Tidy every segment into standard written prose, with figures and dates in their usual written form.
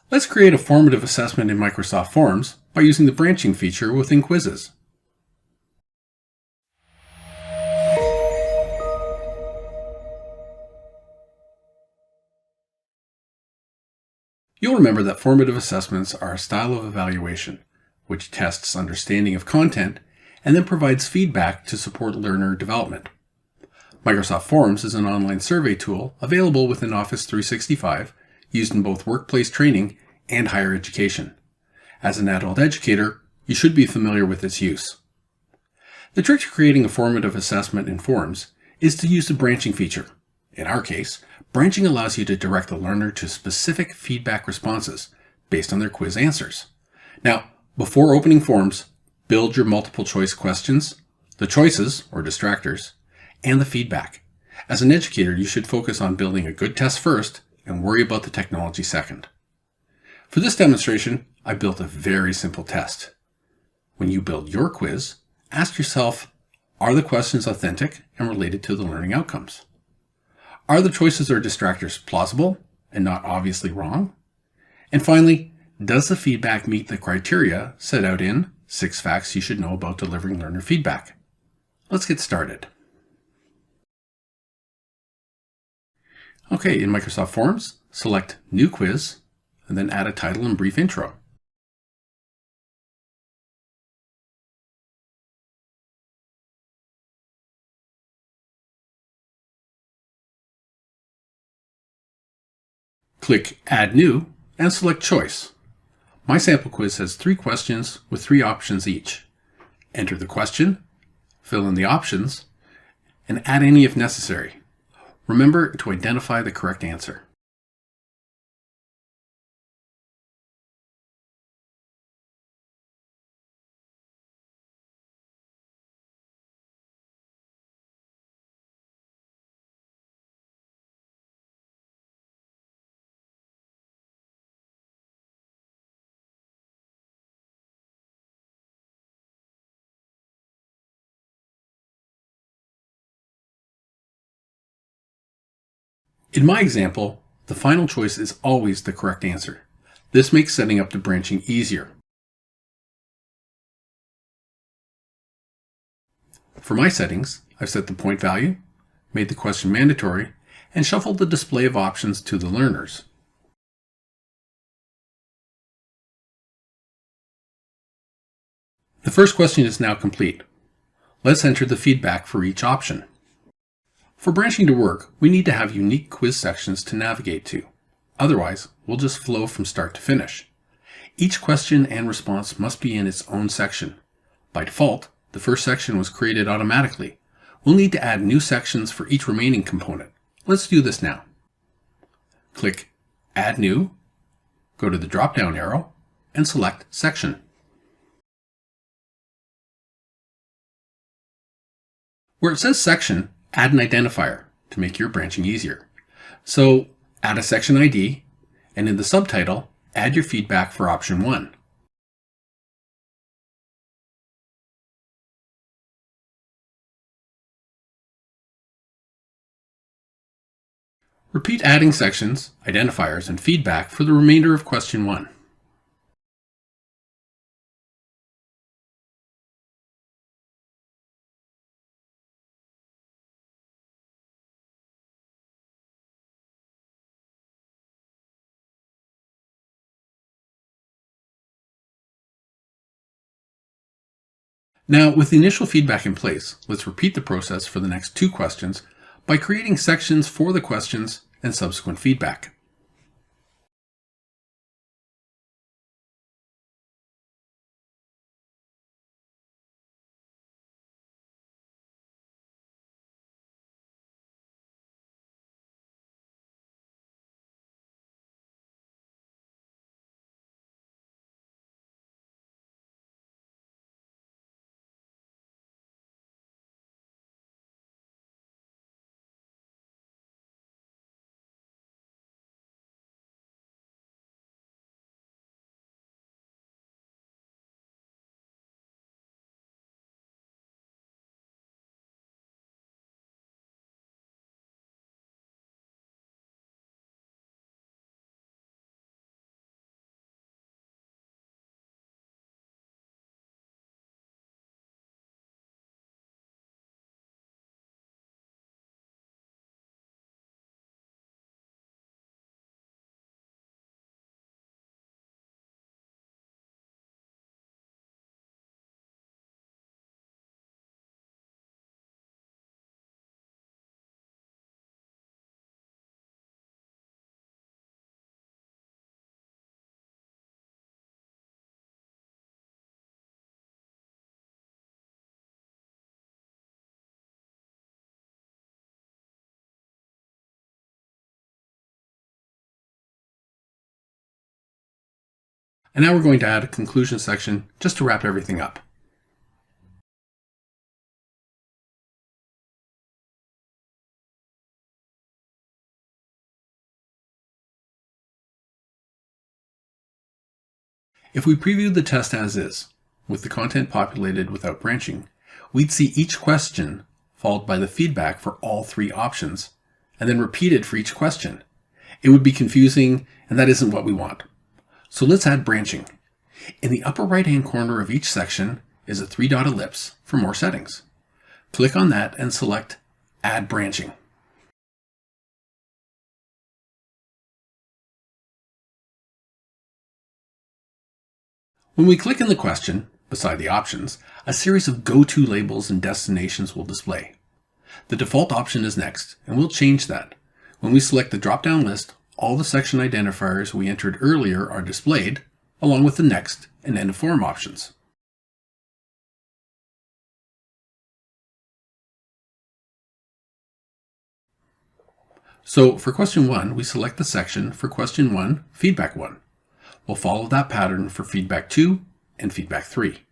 Let's create a formative assessment in Microsoft Forms by using the branching feature within quizzes. You'll remember that formative assessments are a style of evaluation which tests understanding of content and then provides feedback to support learner development. Microsoft Forms is an online survey tool available within Office 365, used in both workplace training and higher education. As an adult educator, you should be familiar with its use. The trick to creating a formative assessment in Forms is to use the branching feature. In our case, branching allows you to direct the learner to specific feedback responses based on their quiz answers. Now, before opening Forms, build your multiple choice questions, the choices, or distractors, and the feedback. As an educator, you should focus on building a good test first and worry about the technology second. For this demonstration, I built a very simple test. When you build your quiz, ask yourself, are the questions authentic and related to the learning outcomes? Are the choices or distractors plausible and not obviously wrong? And finally, does the feedback meet the criteria set out in 6 Facts You Should Know About Delivering Learner Feedback? Let's get started. Okay, in Microsoft Forms, select New Quiz, and then add a title and brief intro. Click Add New and select Choice. My sample quiz has 3 questions with 3 options each. Enter the question, fill in the options, and add any if necessary. Remember to identify the correct answer. In my example, the final choice is always the correct answer. This makes setting up the branching easier. For my settings, I've set the point value, made the question mandatory, and shuffled the display of options to the learners. The first question is now complete. Let's enter the feedback for each option. For branching to work, we need to have unique quiz sections to navigate to. Otherwise, we'll just flow from start to finish. Each question and response must be in its own section. By default, the first section was created automatically. We'll need to add new sections for each remaining component. Let's do this now. Click Add New, go to the drop-down arrow, and select Section. Where it says Section, add an identifier to make your branching easier. So add a section ID, and in the subtitle, add your feedback for option 1. Repeat adding sections, identifiers, and feedback for the remainder of question 1. Now, with the initial feedback in place, let's repeat the process for the next 2 questions by creating sections for the questions and subsequent feedback. And now we're going to add a conclusion section just to wrap everything up. If we previewed the test as is, with the content populated without branching, we'd see each question followed by the feedback for all three options, and then repeated for each question. It would be confusing, and that isn't what we want. So let's add branching. In the upper right-hand corner of each section is a 3-dot ellipse for more settings. Click on that and select Add Branching. When we click in the question, beside the options, a series of go-to labels and destinations will display. The default option is next, and we'll change that. When we select the drop-down list, all the section identifiers we entered earlier are displayed, along with the next and end of form options. So for question 1, we select the section for question 1, feedback 1. We'll follow that pattern for feedback 2 and feedback 3.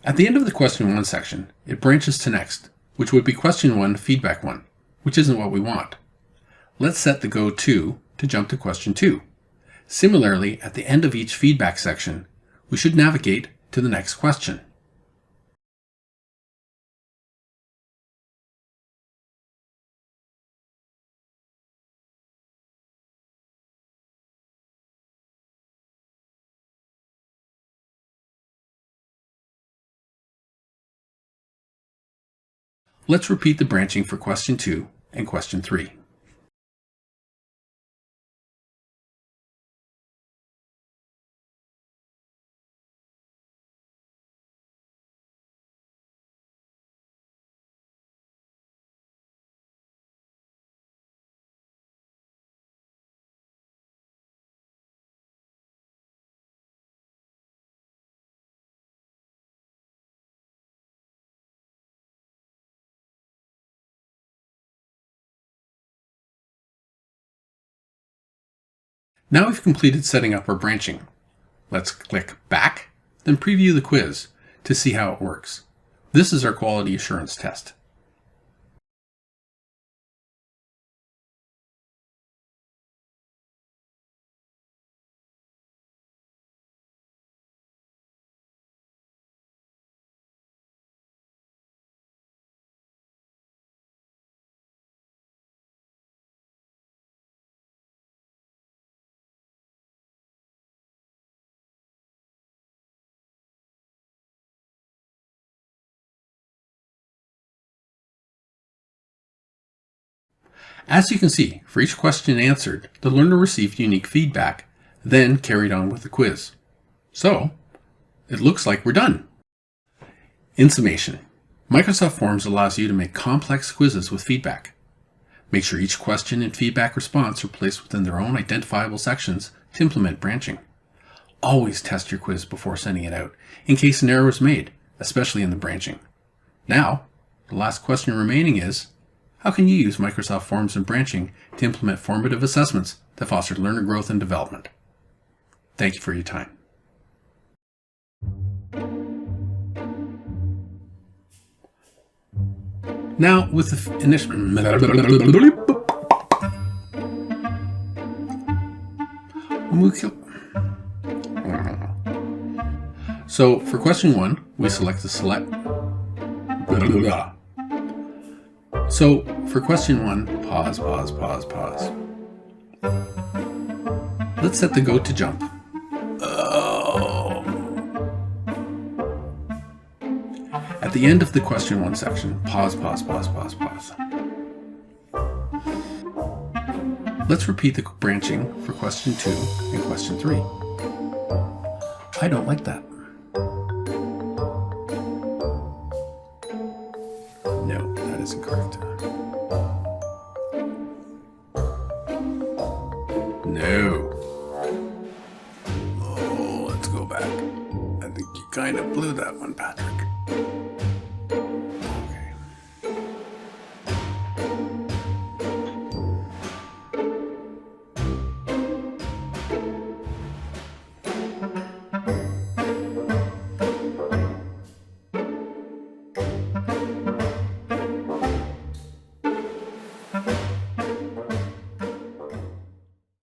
At the end of the question 1 section, it branches to next, which would be question 1, feedback 1, which isn't what we want. Let's set the go to jump to question 2. Similarly, at the end of each feedback section, we should navigate to the next question. Let's repeat the branching for question 2 and question 3. Now we've completed setting up our branching. Let's click Back, then preview the quiz to see how it works. This is our quality assurance test. As you can see, for each question answered, the learner received unique feedback, then carried on with the quiz. So, it looks like we're done. In summation, Microsoft Forms allows you to make complex quizzes with feedback. Make sure each question and feedback response are placed within their own identifiable sections to implement branching. Always test your quiz before sending it out, in case an error was made, especially in the branching. Now, the last question remaining is, how can you use Microsoft Forms and branching to implement formative assessments that foster learner growth and development? Thank you for your time. Now, with the initial... So, for question 1, we select the select... So, for question 1, pause. Let's set the go to jump. At the end of the question 1 section, pause. Let's repeat the branching for question 2 and question 3. I don't like that. No, that isn't correct. No. Oh, let's go back. I think you kind of blew that one, Patrick.